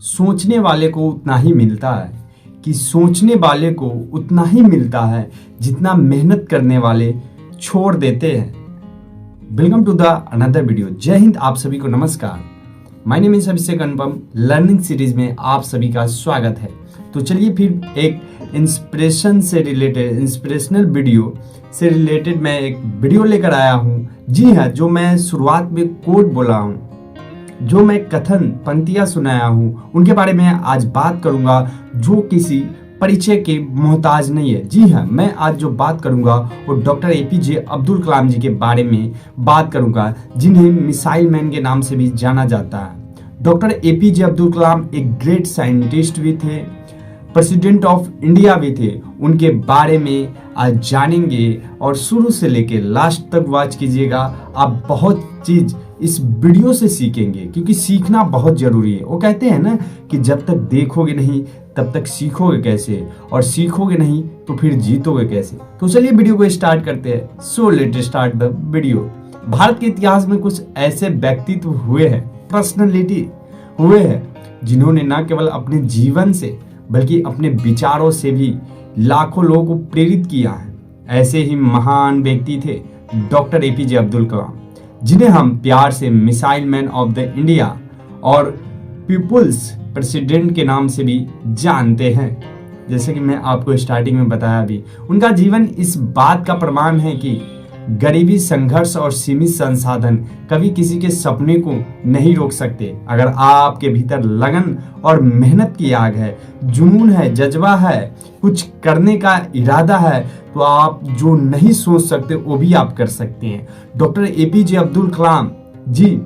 सोचने वाले को उतना ही मिलता है, कि सोचने वाले को उतना ही मिलता है जितना मेहनत करने वाले छोड़ देते हैं। Welcome to the another video. जय हिंद, आप सभी को नमस्कार। My name is Abhishek Anupam. Learning series में आप सभी का स्वागत है। तो चलिए फिर एक इंस्पिरेशनल वीडियो से रिलेटेड मैं एक वीडियो लेकर आया हूँ। जी हाँ, जो मैं शुरुआत में कोट बोला हूँ, जो मैं कथन पंक्तियां सुनाया हूँ, उनके बारे में आज बात करूंगा जो किसी परिचय के मोहताज नहीं है। जी हाँ, मैं आज जो बात करूंगा वो डॉक्टर एपीजे अब्दुल कलाम जी के बारे में बात करूंगा, जिन्हें मिसाइल मैन के नाम से भी जाना जाता है। डॉक्टर एपीजे अब्दुल कलाम एक ग्रेट साइंटिस्ट भी थे, प्रेसिडेंट ऑफ इंडिया भी थे। उनके बारे में आज जानेंगे और शुरू से लेकर लास्ट तक वॉच कीजिएगा। आप बहुत चीज इस वीडियो से सीखेंगे, क्योंकि सीखना बहुत जरूरी है। वो कहते हैं ना कि जब तक देखोगे नहीं तब तक सीखोगे कैसे, और सीखोगे नहीं तो फिर जीतोगे कैसे। तो चलिए वीडियो को स्टार्ट करते हैं। So let start the video. Bharat के इतिहास में कुछ ऐसे व्यक्तित्व हुए हैं, पर्सनैलिटी हुए हैं, जिन्होंने न केवल अपने जीवन से बल्कि अपने विचारों से भी लाखों लोगों को प्रेरित किया है। ऐसे ही महान व्यक्ति थे डॉक्टर एपीजे अब्दुल कलाम, जिन्हें हम प्यार से missile man of the India और पीपुल्स प्रेसिडेंट के नाम से भी जानते हैं। जैसे कि मैं आपको स्टार्टिंग में बताया भी, उनका जीवन इस बात का प्रमाण है कि गरीबी, संघर्ष और सीमित संसाधन कभी किसी के सपने को नहीं रोक सकते। अगर आपके भीतर लगन और मेहनत की आग है, जुनून है, जज्बा है, कुछ करने का इरादा है, तो आप जो नहीं सोच सकते वो भी आप कर सकते हैं। डॉक्टर एपीजे अब्दुल कलाम जी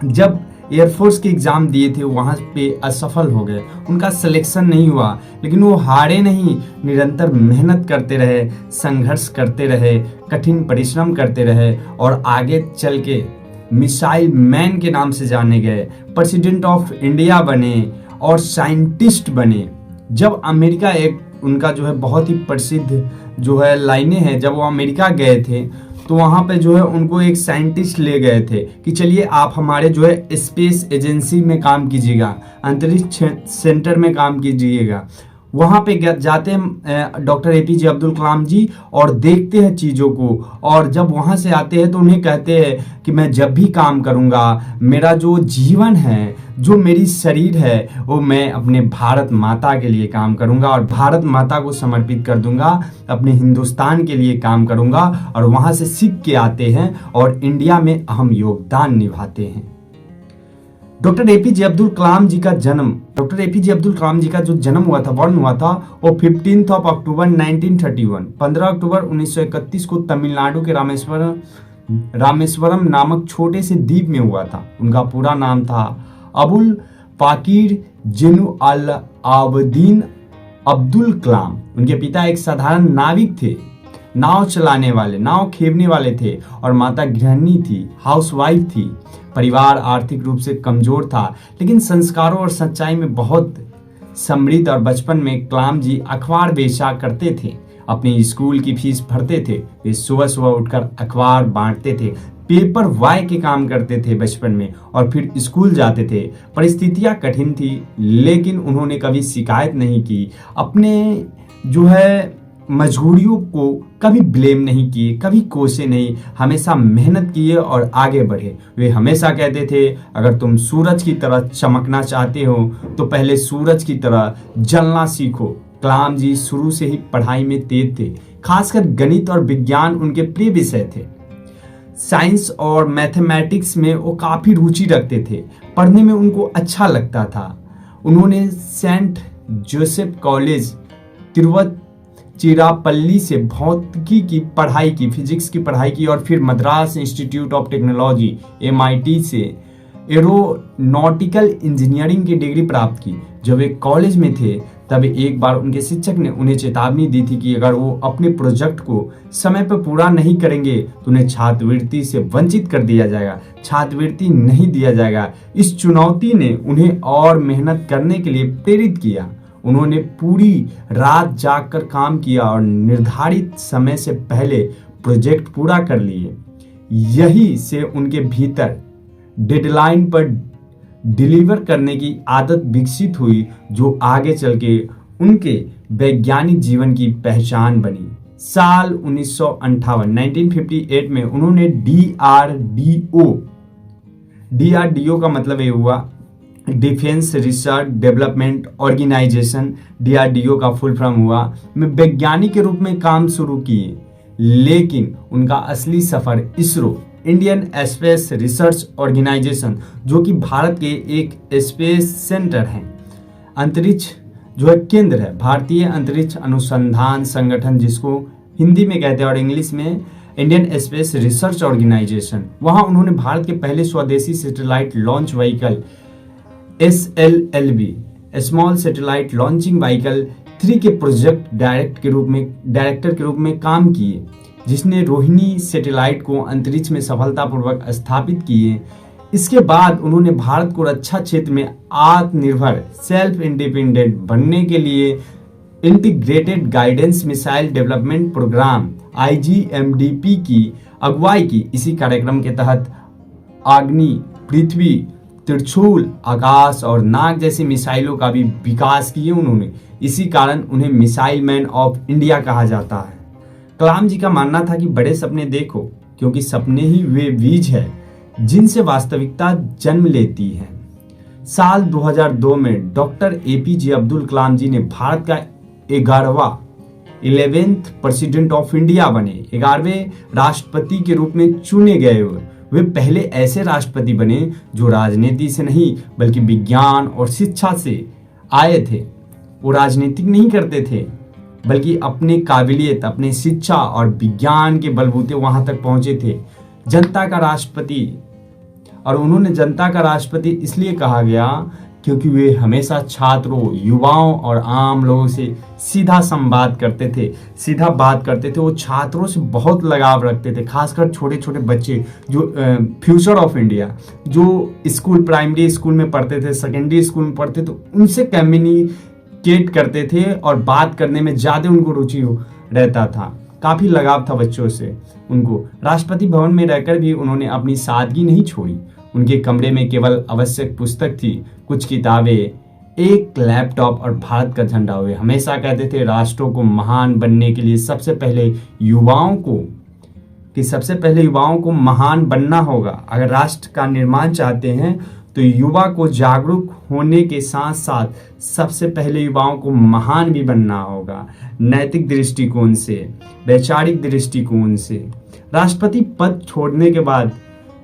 जब एयरफोर्स के एग्जाम दिए थे, वहां पे असफल हो गए, उनका सिलेक्शन नहीं हुआ, लेकिन वो हारे नहीं, निरंतर मेहनत करते रहे, संघर्ष करते रहे, कठिन परिश्रम करते रहे और आगे चल के मिसाइल मैन के नाम से जाने गए, प्रेसिडेंट ऑफ इंडिया बने और साइंटिस्ट बने। जब अमेरिका, एक उनका जो है बहुत ही प्रसिद्ध जो है लाइनें हैं, जब वो अमेरिका गए थे तो वहाँ पे जो है उनको एक साइंटिस्ट ले गए थे कि चलिए आप हमारे जो है स्पेस एजेंसी में काम कीजिएगा, अंतरिक्ष सेंटर में काम कीजिएगा। वहाँ पे जाते हैं डॉक्टर एपीजे अब्दुल कलाम जी और देखते हैं चीज़ों को, और जब वहाँ से आते हैं तो उन्हें कहते हैं कि मैं जब भी काम करूँगा, मेरा जो जीवन है, जो मेरी शरीर है, वो मैं अपने भारत माता के लिए काम करूँगा और भारत माता को समर्पित कर दूंगा, अपने हिंदुस्तान के लिए काम करूँगा। और वहाँ से सीख के आते हैं और इंडिया में अहम योगदान निभाते हैं। डॉक्टर एपीजे अब्दुल कलाम जी का जन्म, डॉक्टर एपीजे अब्दुल कलाम जी का जो जन्म हुआ था, बॉर्न हुआ था, वो 15 अक्टूबर 1931, 15 अक्टूबर 1931 को तमिलनाडु के रामेश्वरम नामक छोटे से द्वीप में हुआ था। उनका पूरा नाम था अबुल पाकीर जेनु अल आबदीन अब्दुल कलाम। उनके पिता एक साधारण नाविक थे, नाव चलाने वाले, नाव खेवने वाले थे, और माता गृहिणी थी, हाउसवाइफ थी। परिवार आर्थिक रूप से कमजोर था, लेकिन संस्कारों और सच्चाई में बहुत समृद्ध, और बचपन में कलाम जी अखबार बेचा करते थे, अपनी स्कूल की फीस भरते थे। वे सुबह सुबह उठकर अखबार बांटते थे, पेपर बॉय के काम करते थे बचपन में, और फिर स्कूल जाते थे। परिस्थितियां कठिन थी, लेकिन उन्होंने कभी शिकायत नहीं की, अपने जो है मजबूरियों को कभी ब्लेम नहीं किए, कभी कोसे नहीं, हमेशा मेहनत किए और आगे बढ़े। वे हमेशा कहते थे, अगर तुम सूरज की तरह चमकना चाहते हो तो पहले सूरज की तरह जलना सीखो। कलाम जी शुरू से ही पढ़ाई में तेज थे, खासकर गणित और विज्ञान उनके प्रिय विषय थे। साइंस और मैथमेटिक्स में वो काफी रुचि रखते थे, पढ़ने में उनको अच्छा लगता था। उन्होंने सेंट जोसेफ कॉलेज तिरुचिरापल्ली से भौतिकी की पढ़ाई की, फिजिक्स की पढ़ाई की, और फिर Madras institute of technology MIT से एरोनॉटिकल इंजीनियरिंग की डिग्री प्राप्त की। जब वे कॉलेज में थे तब एक बार उनके शिक्षक ने उन्हें चेतावनी दी थी कि अगर वो अपने प्रोजेक्ट को समय पर पूरा नहीं करेंगे तो उन्हें छात्रवृत्ति से वंचित कर दिया जाएगा, छात्रवृत्ति नहीं दिया जाएगा। इस चुनौती ने उन्हें और मेहनत करने के लिए प्रेरित किया। उन्होंने पूरी रात जागकर काम किया और निर्धारित समय से पहले प्रोजेक्ट पूरा कर लिए। यही से उनके भीतर डेडलाइन पर डिलीवर करने की आदत विकसित हुई, जो आगे चल के उनके वैज्ञानिक जीवन की पहचान बनी। साल 1958 में उन्होंने डीआरडीओ का मतलब ये हुआ defence research development organisation, DRDO का फुल फॉर्म हुआ, में वैज्ञानिक के रूप में काम शुरू किए। लेकिन उनका असली सफर ISRO, Indian space research organisation, जो कि भारत के एक स्पेस सेंटर है, अंतरिक्ष जो एक केंद्र है, भारतीय अंतरिक्ष अनुसंधान संगठन जिसको हिंदी में कहते हैं और इंग्लिश में इंडियन स्पेस रिसर्च ऑर्गेनाइजेशन, वहां उन्होंने भारत के पहले स्वदेशी satellite launch vehicle SLLV small satellite launching vehicle 3 के प्रोजेक्ट डायरेक्टर के रूप में काम किए, जिसने रोहिणी सैटेलाइट को अंतरिक्ष में सफलतापूर्वक स्थापित किए। इसके बाद उन्होंने भारत को रक्षा क्षेत्र में आत्मनिर्भर सेल्फ इंडिपेंडेंट बनने के लिए integrated guidance missile development programme IGMDP की अगुवाई की। इसी कार्यक्रम के तहत अग्नि, पृथ्वी, त्रिशूल, आकाश और नाग जैसी मिसाइलों का भी विकास किए उन्होंने। इसी कारण उन्हें मिसाइल मैन ऑफ इंडिया कहा जाता है। कलाम जी का मानना था कि बड़े सपने देखो, क्योंकि सपने ही वे बीज है जिनसे वास्तविकता जन्म लेती है। साल 2002 में डॉक्टर APJ अब्दुल कलाम जी ने भारत का 11th प्रेसिडेंट ऑफ इंडिया बने, 11वें राष्ट्रपति के रूप में चुने गए। वे पहले ऐसे राष्ट्रपति बने जो राजनीति से नहीं बल्कि विज्ञान और शिक्षा से आए थे। वो राजनीतिक नहीं करते थे बल्कि अपने काबिलियत, अपने शिक्षा और विज्ञान के बलबूते वहां तक पहुंचे थे। जनता का राष्ट्रपति, और उन्होंने जनता का राष्ट्रपति इसलिए कहा गया क्योंकि वे हमेशा छात्रों, युवाओं और आम लोगों से सीधा संवाद करते थे, सीधा बात करते थे। वो छात्रों से बहुत लगाव रखते थे, खासकर छोटे छोटे बच्चे जो फ्यूचर ऑफ इंडिया, जो स्कूल, प्राइमरी स्कूल में पढ़ते थे, सेकेंडरी स्कूल में पढ़ते थे, उनसे कम्युनिकेट करते थे और बात करने में ज़्यादा उनको रुचि रहता था। काफ़ी लगाव था बच्चों से उनको। राष्ट्रपति भवन में रहकर भी उन्होंने अपनी सादगी नहीं छोड़ी। उनके कमरे में केवल आवश्यक पुस्तक थी, कुछ किताबें, एक लैपटॉप और भारत का झंडा। हुए हमेशा कहते थे राष्ट्रों को महान बनने के लिए सबसे पहले युवाओं को महान बनना होगा। अगर राष्ट्र का निर्माण चाहते हैं तो युवा को जागरूक होने के साथ साथ सबसे पहले युवाओं को महान भी बनना होगा, नैतिक दृष्टिकोण से, वैचारिक दृष्टिकोण से। राष्ट्रपति पद छोड़ने के बाद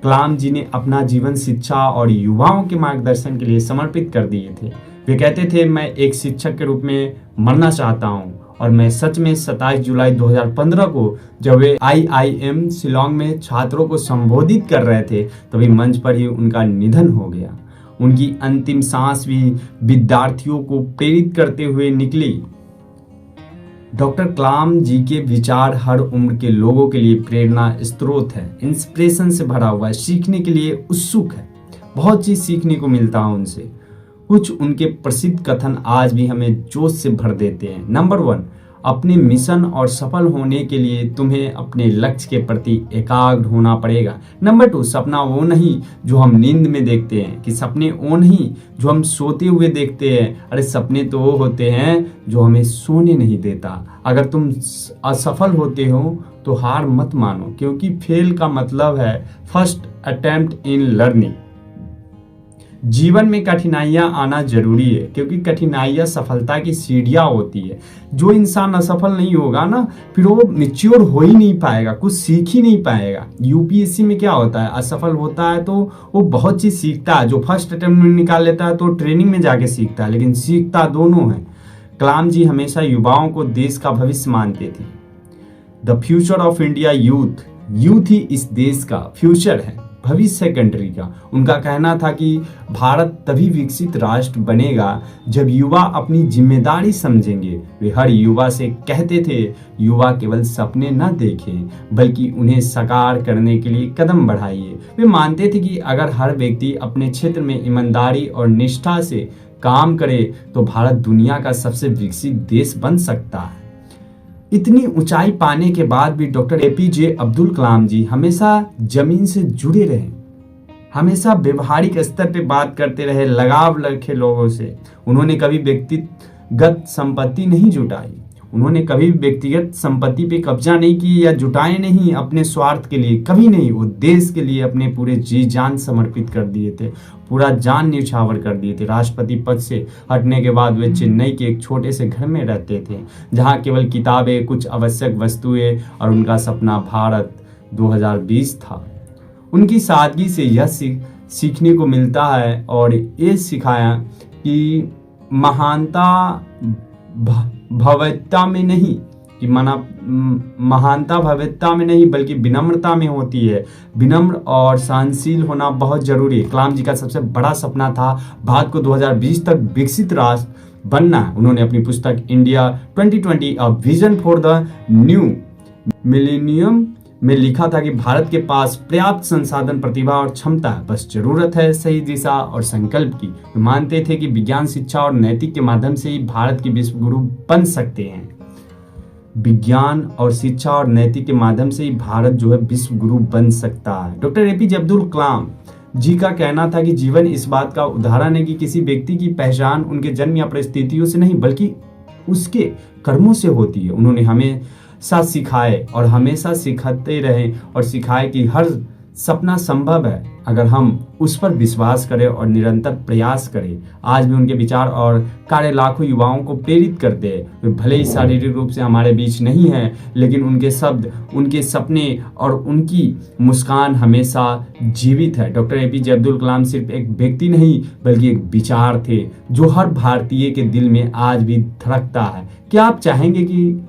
कलाम जी ने अपना जीवन शिक्षा और युवाओं के मार्गदर्शन के लिए समर्पित कर दिए थे। वे कहते थे, मैं एक शिक्षक के रूप में मरना चाहता हूं। और मैं सच में 27 जुलाई 2015 को जब वे IIM शिलोंग में छात्रों को संबोधित कर रहे थे, तभी मंच पर ही उनका निधन हो गया। उनकी अंतिम सांस भी विद्यार्थियों को प्रेरित करते हुए निकली। डॉक्टर कलाम जी के विचार हर उम्र के लोगों के लिए प्रेरणा स्रोत है, इंस्पिरेशन से भरा हुआ है, सीखने के लिए उत्सुक है। बहुत चीज सीखने को मिलता है उनसे। कुछ उनके प्रसिद्ध कथन आज भी हमें जोश से भर देते हैं। नंबर 1, अपने मिशन और सफल होने के लिए तुम्हें अपने लक्ष्य के प्रति एकाग्र होना पड़ेगा। नंबर 2, सपना वो नहीं जो हम नींद में देखते हैं, कि सपने वो नहीं जो हम सोते हुए देखते हैं। अरे सपने तो वो होते हैं जो हमें सोने नहीं देता। अगर तुम असफल होते हो तो हार मत मानो, क्योंकि फेल का मतलब है फर्स्ट अटेम्प्ट इन लर्निंग। जीवन में कठिनाइयां आना जरूरी है, क्योंकि कठिनाइयां सफलता की सीढ़ियां होती है। जो इंसान असफल नहीं होगा ना, फिर वो मैच्योर हो ही नहीं पाएगा, कुछ सीख ही नहीं पाएगा। UPSC में क्या होता है, असफल होता है तो वो बहुत चीज सीखता है। जो फर्स्ट अटेम्प्ट में निकाल लेता है तो ट्रेनिंग में जाके सीखता है, लेकिन सीखता दोनों है। कलाम जी हमेशा युवाओं को देश का भविष्य मानते थे। The future of India youth ही इस देश का फ्यूचर है, भविष्य कंट्री का। उनका कहना था कि भारत तभी विकसित राष्ट्र बनेगा जब युवा अपनी जिम्मेदारी समझेंगे। वे हर युवा से कहते थे, युवा केवल सपने न देखें बल्कि उन्हें साकार करने के लिए कदम बढ़ाइए। वे मानते थे कि अगर हर व्यक्ति अपने क्षेत्र में ईमानदारी और निष्ठा से काम करे तो भारत दुनिया का सबसे विकसित देश बन सकता है। इतनी ऊंचाई पाने के बाद भी डॉक्टर APJ अब्दुल कलाम जी हमेशा जमीन से जुड़े रहे। हमेशा व्यवहारिक स्तर पे बात करते रहे, लगाव रखे लोगों से। उन्होंने कभी व्यक्तिगत संपत्ति नहीं जुटाई, उन्होंने कभी व्यक्तिगत संपत्ति पे कब्जा नहीं की या जुटाए नहीं अपने स्वार्थ के लिए, कभी नहीं। वो देश के लिए अपने पूरे जी जान समर्पित कर दिए थे, पूरा जान न्यौछावर कर दिए थे। राष्ट्रपति पद से हटने के बाद वे चेन्नई के एक छोटे से घर में रहते थे, जहाँ केवल किताबें, कुछ आवश्यक वस्तुएं और उनका सपना भारत 2020 था। उनकी सादगी से यह सीखने को मिलता है और ये सिखाया कि महानता भव्यता में नहीं, कि महानता भव्यता में नहीं बल्कि विनम्रता में होती है। विनम्र और सहनशील होना बहुत जरूरी है। कलाम जी का सबसे बड़ा सपना था भारत को 2020 तक विकसित राष्ट्र बनना है। उन्होंने अपनी पुस्तक India 2020 a vision for the new millennium में लिखा था कि भारत के पास पर्याप्त संसाधन, प्रतिभा और क्षमता है, बस जरूरत है सही दिशा और संकल्प की। वे मानते थे कि विज्ञान, शिक्षा और नैतिक के माध्यम से ही भारत के विश्व गुरु बन सकते हैं। विज्ञान और शिक्षा और नैतिक के माध्यम से ही भारत जो है विश्व गुरु बन सकता है। डॉक्टर एपीजे अब्दुल कलाम जी का कहना था कि जीवन इस बात का उदाहरण है कि किसी व्यक्ति की पहचान उनके जन्म या परिस्थितियों से नहीं बल्कि उसके कर्मों से होती है। उन्होंने हमेशा सिखाए और हमेशा सिखाते रहे और सिखाए कि हर सपना संभव है अगर हम उस पर विश्वास करें और निरंतर प्रयास करें। आज भी उनके विचार और कार्य लाखों युवाओं को प्रेरित करते हैं। वे भले ही शारीरिक रूप से हमारे बीच नहीं है, लेकिन उनके शब्द, उनके सपने और उनकी मुस्कान हमेशा जीवित है। डॉक्टर एपीजे अब्दुल कलाम सिर्फ एक व्यक्ति नहीं बल्कि एक विचार थे जो हर भारतीय के दिल में आज भी धड़कता है। क्या आप चाहेंगे कि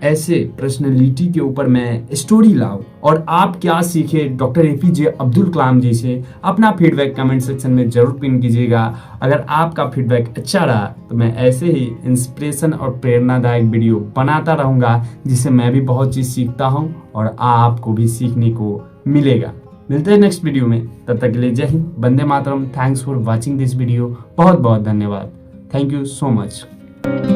ऐसे पर्सनैलिटी के ऊपर मैं स्टोरी लाऊं और आप क्या सीखे डॉक्टर एपीजे अब्दुल कलाम जी से? अपना फीडबैक कमेंट सेक्शन में जरूर पिन कीजिएगा। अगर आपका फीडबैक अच्छा रहा तो मैं ऐसे ही इंस्पिरेशन और प्रेरणादायक वीडियो बनाता रहूँगा, जिससे मैं भी बहुत चीज़ सीखता हूँ और आपको भी सीखने को मिलेगा। मिलते हैं नेक्स्ट वीडियो में, तब तक के लिए जय हिंद, वंदे मातरम। Thanks for watching this video. बहुत बहुत धन्यवाद। Thank you so much.